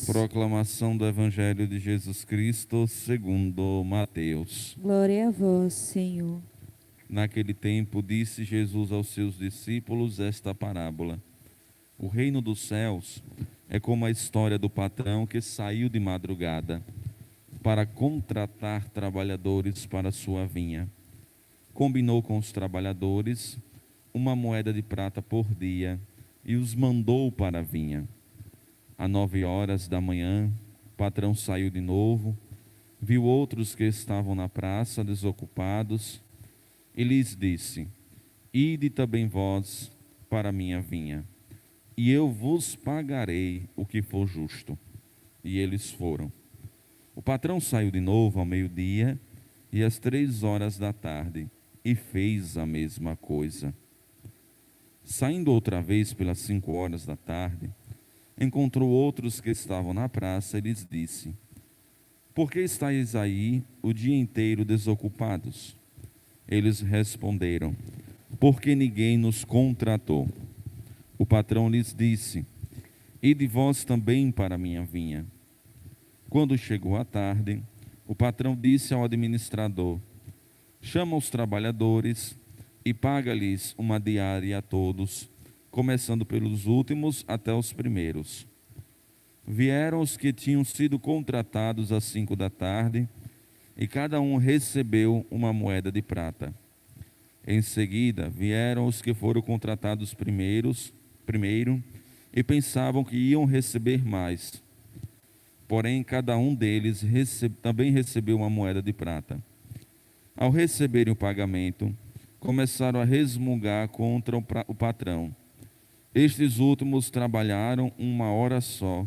Proclamação do Evangelho de Jesus Cristo segundo Mateus. Glória a vós, Senhor. Naquele tempo disse Jesus aos seus discípulos esta parábola: O reino dos céus é como a história do patrão que saiu de madrugada para contratar trabalhadores para sua vinha. Combinou com os trabalhadores uma moeda de prata por dia e os mandou para a vinha. Às 9 horas da manhã, o patrão saiu de novo, viu outros que estavam na praça desocupados e lhes disse: Ide também vós para a minha vinha, e eu vos pagarei o que for justo. E eles foram. O patrão saiu de novo ao meio-dia e às 3 horas da tarde e fez a mesma coisa. Saindo outra vez pelas 5 horas da tarde, encontrou outros que estavam na praça e lhes disse: Por que estáis aí o dia inteiro desocupados? Eles responderam: Porque ninguém nos contratou. O patrão lhes disse: Ide vós também para a minha vinha. Quando chegou a tarde, o patrão disse ao administrador: Chama os trabalhadores e paga-lhes uma diária a todos, começando pelos últimos até os primeiros. Vieram os que tinham sido contratados às 5 da tarde, e cada um recebeu uma moeda de prata. Em seguida, vieram os que foram contratados primeiro, e pensavam que iam receber mais. Porém, cada um deles também recebeu uma moeda de prata. Ao receberem o pagamento, começaram a resmungar contra o patrão. Estes últimos trabalharam 1 hora só,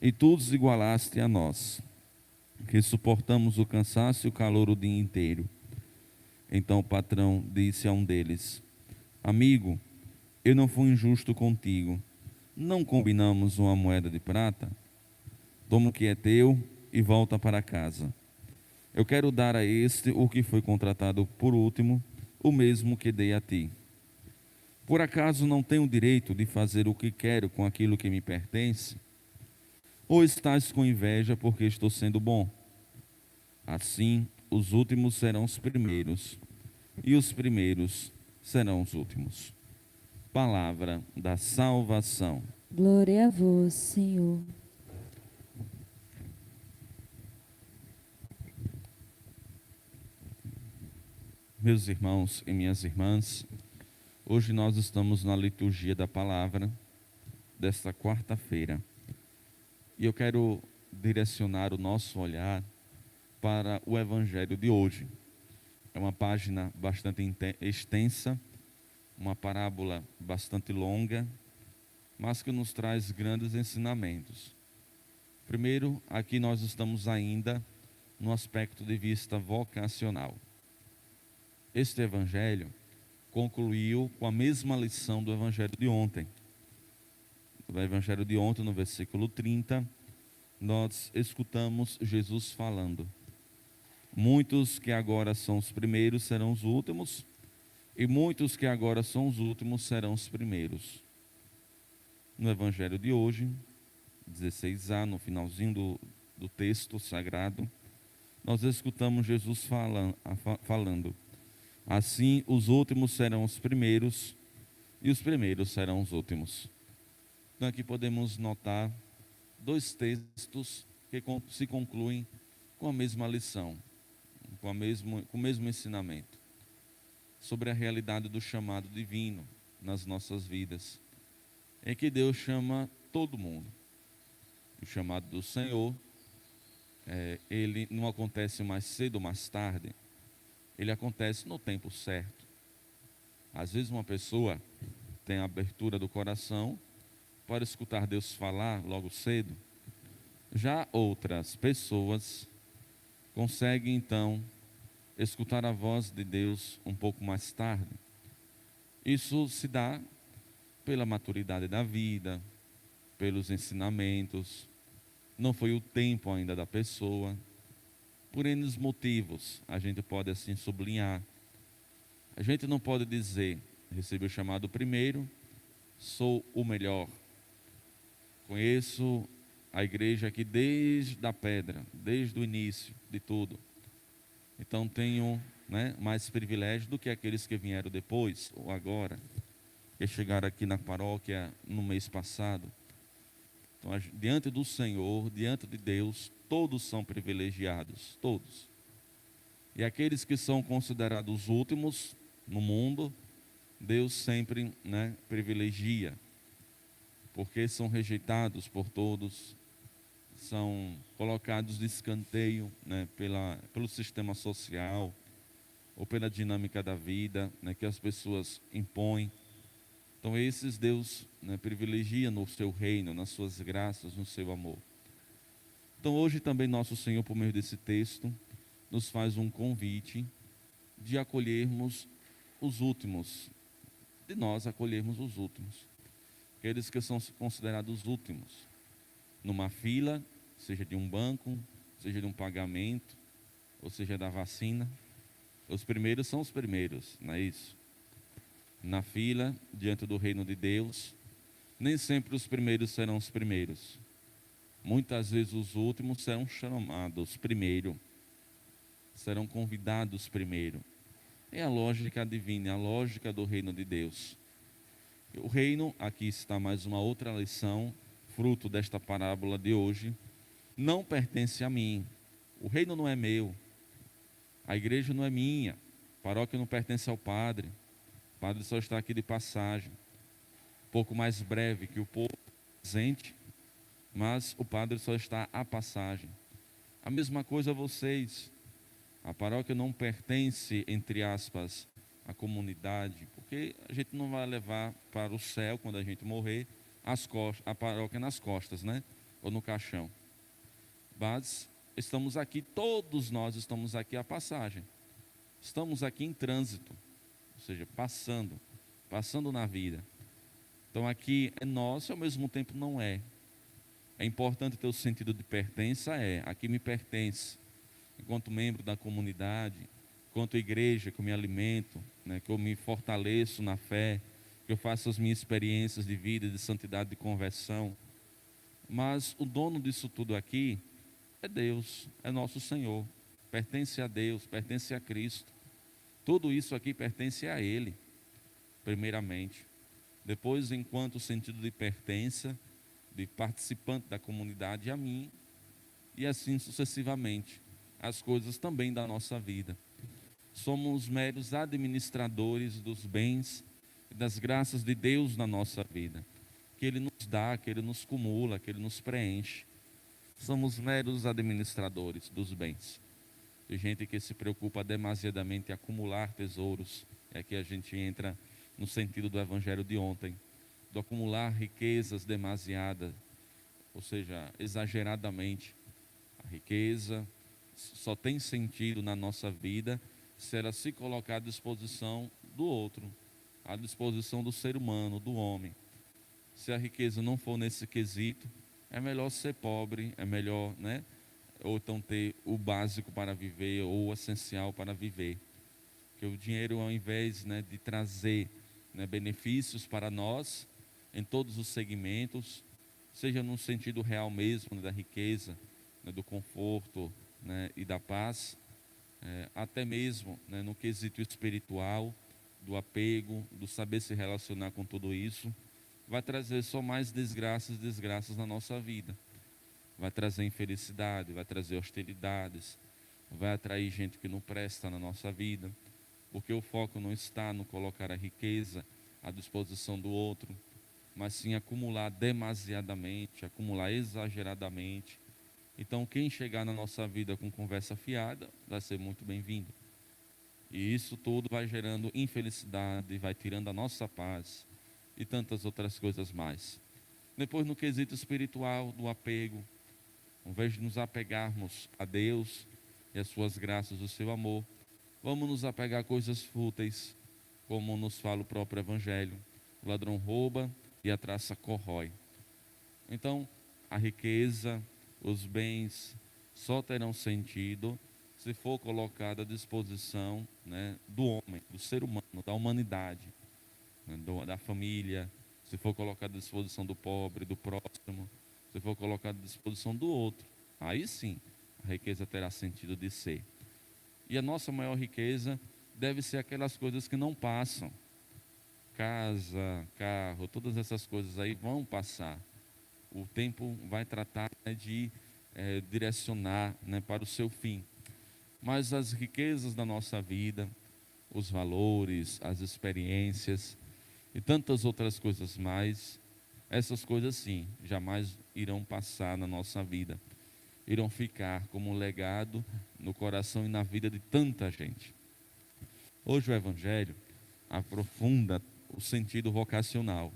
e tu os igualaste a nós, que suportamos o cansaço e o calor o dia inteiro. Então o patrão disse a um deles: Amigo, eu não fui injusto contigo. Não combinamos uma moeda de prata? Toma o que é teu e volta para casa. Eu quero dar a este o que foi contratado por último, o mesmo que dei a ti. Por acaso não tenho o direito de fazer o que quero com aquilo que me pertence? Ou estás com inveja porque estou sendo bom? Assim, os últimos serão os primeiros, e os primeiros serão os últimos. Palavra da salvação. Glória a vós, Senhor. Meus irmãos e minhas irmãs, hoje nós estamos na liturgia da palavra desta quarta-feira. E eu quero direcionar o nosso olhar para o Evangelho de hoje. É uma página bastante extensa, uma parábola bastante longa, mas que nos traz grandes ensinamentos. Primeiro, aqui nós estamos ainda no aspecto de vista vocacional. Este Evangelho concluiu com a mesma lição do Evangelho de ontem. No Evangelho de ontem, no versículo 30, nós escutamos Jesus falando: Muitos que agora são os primeiros serão os últimos, e muitos que agora são os últimos serão os primeiros. No Evangelho de hoje, 16a, no finalzinho do texto sagrado, nós escutamos Jesus falando: Assim os últimos serão os primeiros, e os primeiros serão os últimos. Então aqui podemos notar dois textos que se concluem com a mesma lição, com o mesmo ensinamento, sobre a realidade do chamado divino nas nossas vidas, em que Deus chama todo mundo. O chamado do Senhor, ele não acontece mais cedo ou mais tarde, ele acontece no tempo certo. Às vezes uma pessoa tem a abertura do coração para escutar Deus falar logo cedo. Já outras pessoas conseguem então escutar a voz de Deus um pouco mais tarde. Isso se dá pela maturidade da vida, pelos ensinamentos. Não foi o tempo ainda da pessoa. Por N motivos, a gente pode assim sublinhar. A gente não pode dizer: recebi o chamado primeiro, sou o melhor, conheço a igreja aqui desde a pedra, desde o início de tudo. Então tenho, né, mais privilégio do que aqueles que vieram depois ou agora, que chegaram aqui na paróquia no mês passado. Então, diante do Senhor, diante de Deus, todos são privilegiados, todos. E aqueles que são considerados últimos no mundo, Deus sempre, né, privilegia, porque são rejeitados por todos, são colocados de escanteio, né, pelo sistema social ou pela dinâmica da vida, né, que as pessoas impõem. Então esses Deus, né, privilegia no seu reino, nas suas graças, no seu amor. Então hoje também nosso Senhor, por meio desse texto, nos faz um convite de acolhermos os últimos, de nós acolhermos os últimos, aqueles que são considerados últimos, numa fila, seja de um banco, seja de um pagamento, ou seja da vacina. Os primeiros são os primeiros, não é isso? Na fila, diante do reino de Deus, nem sempre os primeiros serão os primeiros. Muitas vezes os últimos serão chamados primeiro, serão convidados primeiro. É a lógica divina, é a lógica do reino de Deus. O reino, aqui está mais uma outra lição, fruto desta parábola de hoje, não pertence a mim. O reino não é meu, a igreja não é minha, a paróquia não pertence ao padre, o padre só está aqui de passagem, um pouco mais breve que o povo presente, mas o padre só está à passagem. A mesma coisa a vocês, a paróquia não pertence, entre aspas, à comunidade, porque a gente não vai levar para o céu, quando a gente morrer, a paróquia nas costas, né? Ou no caixão. Mas estamos aqui, todos nós estamos aqui à passagem. Estamos aqui em trânsito, ou seja, passando na vida. Então aqui é nosso e ao mesmo tempo não é. É importante ter o sentido de pertença, aqui me pertence. Enquanto membro da comunidade, enquanto igreja que eu me alimento, né, que eu me fortaleço na fé, que eu faço as minhas experiências de vida, de santidade, de conversão. Mas o dono disso tudo aqui é Deus, é nosso Senhor, pertence a Deus, pertence a Cristo. Tudo isso aqui pertence a Ele, primeiramente. Depois, enquanto sentido de pertença, de participante da comunidade, a mim, e assim sucessivamente, as coisas também da nossa vida. Somos meros administradores dos bens e das graças de Deus na nossa vida, que Ele nos dá, que Ele nos cumula, que Ele nos preenche. Somos meros administradores dos bens. Tem gente que se preocupa demasiadamente em acumular tesouros. É que a gente entra no sentido do evangelho de ontem, do acumular riquezas demasiadas, ou seja, exageradamente. A riqueza só tem sentido na nossa vida se ela se colocar à disposição do outro, à disposição do ser humano, do homem. Se a riqueza não for nesse quesito, é melhor ser pobre, é melhor, né? Ou então ter o básico para viver, ou o essencial para viver. Porque o dinheiro, ao invés, né, de trazer, né, benefícios para nós, em todos os segmentos, seja no sentido real mesmo, né, da riqueza, né, do conforto, né, e da paz, até mesmo, né, no quesito espiritual, do apego, do saber se relacionar com tudo isso, vai trazer só mais desgraças na nossa vida. Vai trazer infelicidade, vai trazer hostilidades, vai atrair gente que não presta na nossa vida, porque o foco não está no colocar a riqueza à disposição do outro, mas sim acumular demasiadamente, acumular exageradamente. Então quem chegar na nossa vida com conversa fiada, vai ser muito bem-vindo. E isso tudo vai gerando infelicidade, vai tirando a nossa paz e tantas outras coisas mais. Depois, no quesito espiritual, do apego, ao invés de nos apegarmos a Deus e as suas graças, o seu amor, vamos nos apegar a coisas fúteis, como nos fala o próprio Evangelho. O ladrão rouba e a traça corrói. Então, a riqueza, os bens, só terão sentido se for colocado à disposição, né, do homem, do ser humano, da humanidade, né, da família, se for colocado à disposição do pobre, do próximo, se for colocado à disposição do outro, aí sim a riqueza terá sentido de ser. E a nossa maior riqueza deve ser aquelas coisas que não passam. Casa, carro, todas essas coisas aí vão passar. O tempo vai tratar, né, de direcionar, né, para o seu fim. Mas as riquezas da nossa vida, os valores, as experiências e tantas outras coisas mais, essas coisas sim, jamais irão passar na nossa vida. Irão ficar como um legado no coração e na vida de tanta gente. Hoje o Evangelho aprofunda o sentido vocacional.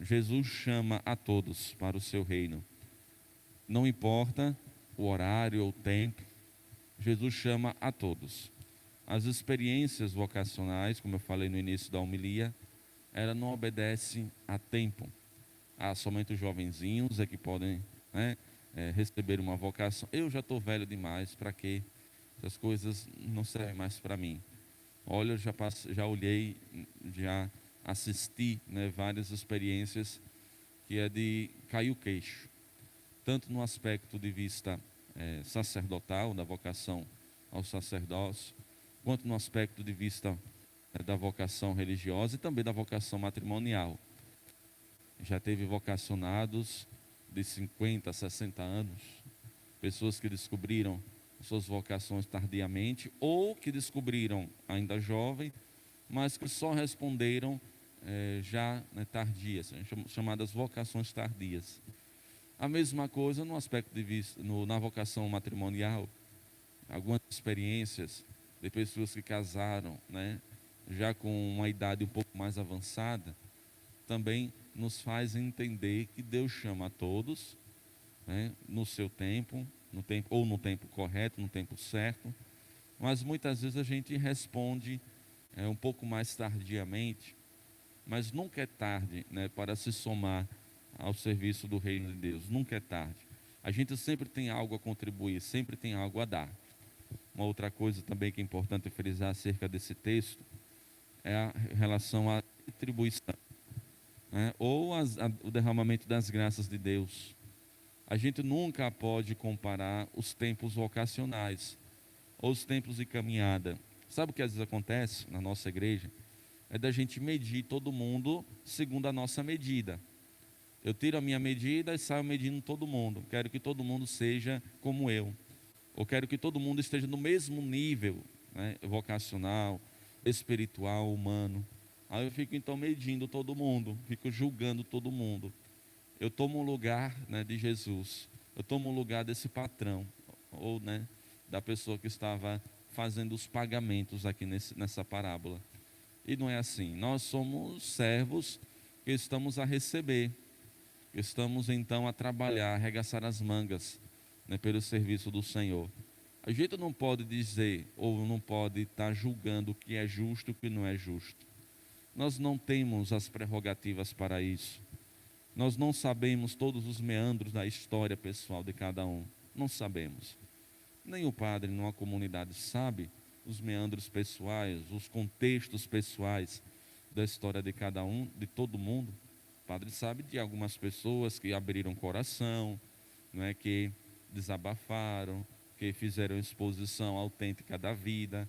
Jesus chama a todos para o seu reino. Não importa o horário ou o tempo, Jesus chama a todos. As experiências vocacionais, como eu falei no início da homilia, ela não obedece a tempo. Somente os jovenzinhos é que podem, né, receber uma vocação. Eu já estou velho demais, para quê? Essas coisas não servem mais para mim. Olha, eu já olhei, já assisti, né, várias experiências que é de cair o queixo, tanto no aspecto de vista sacerdotal, da vocação ao sacerdócio, quanto no aspecto de vista da vocação religiosa e também da vocação matrimonial. Já teve vocacionados de 50, 60 anos, pessoas que descobriram suas vocações tardiamente ou que descobriram ainda jovem, mas que só responderam já, né, tardias, chamadas vocações tardias. A mesma coisa no aspecto de vista, na vocação matrimonial, algumas experiências de pessoas que casaram, né, já com uma idade um pouco mais avançada, também nos faz entender que Deus chama a todos, né, no seu tempo, ou no tempo correto, no tempo certo, mas muitas vezes a gente responde um pouco mais tardiamente, mas nunca é tarde, né, para se somar ao serviço do reino de Deus, nunca é tarde. A gente sempre tem algo a contribuir, sempre tem algo a dar. Uma outra coisa também que é importante frisar acerca desse texto é a relação à retribuição, né, ou o derramamento das graças de Deus. A gente nunca pode comparar os tempos vocacionais ou os tempos de caminhada. Sabe o que às vezes acontece na nossa igreja? É da gente medir todo mundo segundo a nossa medida. Eu tiro a minha medida e saio medindo todo mundo. Quero que todo mundo seja como eu. Ou quero que todo mundo esteja no mesmo nível, né, vocacional, espiritual, humano. Aí eu fico então medindo todo mundo, fico julgando todo mundo. Eu tomo o lugar, né, de Jesus. Eu tomo o lugar desse patrão, ou, né, da pessoa que estava fazendo os pagamentos aqui nessa parábola. E não é assim. Nós somos servos que estamos a receber. Estamos então a trabalhar, a arregaçar as mangas, né, pelo serviço do Senhor. A gente não pode dizer, ou não pode estar julgando o que é justo e o que não é justo. Nós não temos as prerrogativas para isso. Nós não sabemos todos os meandros da história pessoal de cada um. Não sabemos. Nem o padre numa comunidade sabe os meandros pessoais, os contextos pessoais da história de cada um, de todo mundo. O padre sabe de algumas pessoas que abriram coração, não é, que desabafaram, que fizeram exposição autêntica da vida.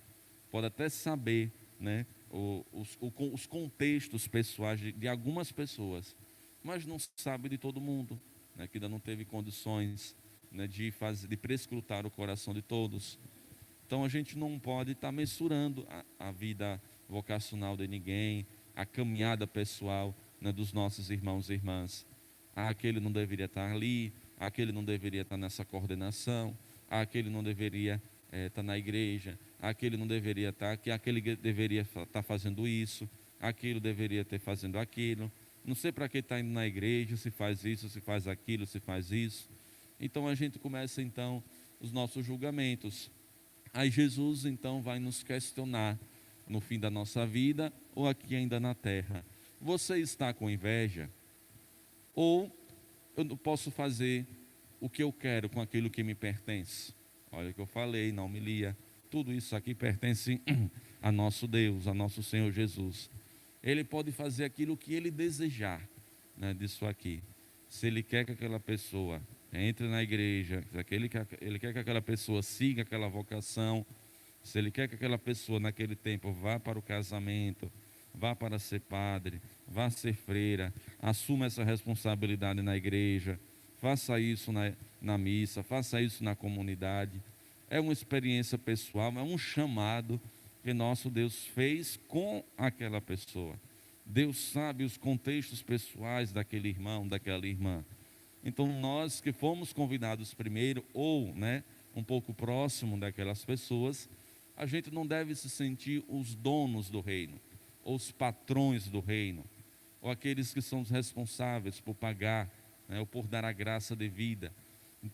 Pode até saber, né, os contextos pessoais de algumas pessoas, mas não sabe de todo mundo, né, que ainda não teve condições, né, de prescrutar o coração de todos. Então a gente não pode estar mensurando a vida vocacional de ninguém, a caminhada pessoal, né, dos nossos irmãos e irmãs. Aquele não deveria estar ali, aquele não deveria estar nessa coordenação, aquele não deveria estar na igreja, aquele não deveria estar aqui, aquele deveria estar fazendo isso, aquilo deveria estar fazendo aquilo. Não sei para que está indo na igreja, se faz isso, se faz aquilo, se faz isso. Então a gente começa então os nossos julgamentos. Aí Jesus então vai nos questionar no fim da nossa vida ou aqui ainda na terra. Você está com inveja? Ou eu não posso fazer o que eu quero com aquilo que me pertence? Olha o que eu falei na homilia. Tudo isso aqui pertence a nosso Deus, a nosso Senhor Jesus. Ele pode fazer aquilo que ele desejar, né, disso aqui. se Ele quer que aquela pessoa entre na igreja, se Ele quer que aquela pessoa siga aquela vocação, se Ele quer que aquela pessoa naquele tempo vá para o casamento, vá para ser padre, vá ser freira, assuma essa responsabilidade na igreja, faça isso na missa, faça isso na comunidade. É uma experiência pessoal, é um chamado que nosso Deus fez com aquela pessoa. Deus sabe os contextos pessoais daquele irmão, daquela irmã. Então nós que fomos convidados primeiro, ou um pouco próximo daquelas pessoas, a gente não deve se sentir os donos do reino, ou os patrões do reino, ou aqueles que são os responsáveis por pagar, ou por dar a graça devida,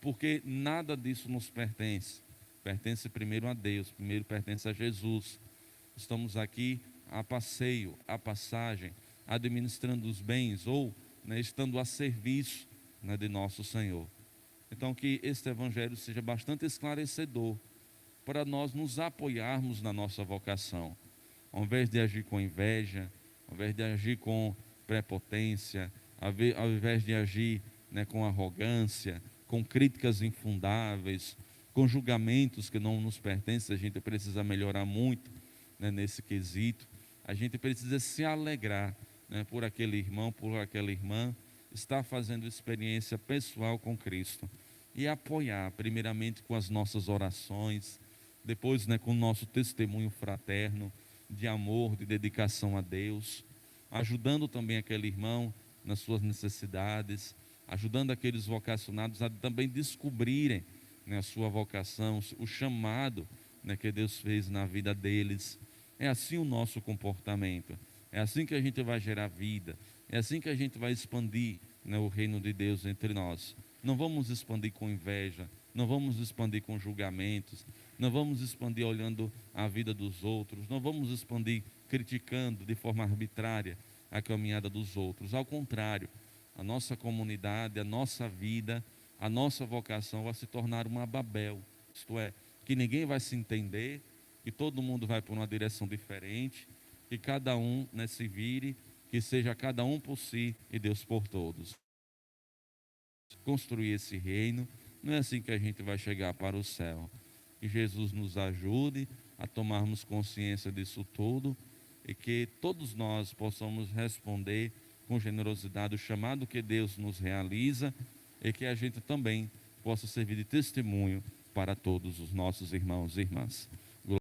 porque nada disso nos pertence. Pertence primeiro a Deus, primeiro pertence a Jesus. Estamos aqui a passeio, a passagem, administrando os bens ou estando a serviço de nosso Senhor. Então que este evangelho seja bastante esclarecedor para nós nos apoiarmos na nossa vocação, ao invés de agir com inveja, ao invés de agir com prepotência, ao invés de agir com arrogância, com críticas infundáveis, com julgamentos que não nos pertencem. A gente precisa melhorar muito nesse quesito. A gente precisa se alegrar por aquele irmão, por aquela irmã, estar fazendo experiência pessoal com Cristo e apoiar primeiramente com as nossas orações, depois com o nosso testemunho fraterno de amor, de dedicação a Deus, ajudando também aquele irmão nas suas necessidades, ajudando aqueles vocacionados a também descobrirem a sua vocação, o chamado que Deus fez na vida deles. É assim o nosso comportamento, é assim que a gente vai gerar vida, é assim que a gente vai expandir o reino de Deus entre nós. Não vamos expandir com inveja, não vamos expandir com julgamentos, não vamos expandir olhando a vida dos outros, não vamos expandir criticando de forma arbitrária a caminhada dos outros. Ao contrário, a nossa comunidade, a nossa vida, a nossa vocação vai se tornar uma Babel, isto é, que ninguém vai se entender, que todo mundo vai por uma direção diferente, que cada um se vire, que seja cada um por si e Deus por todos. Construir esse reino, não é assim que a gente vai chegar para o céu. Que Jesus nos ajude a tomarmos consciência disso tudo e que todos nós possamos responder com generosidade o chamado que Deus nos realiza e que a gente também possa servir de testemunho para todos os nossos irmãos e irmãs.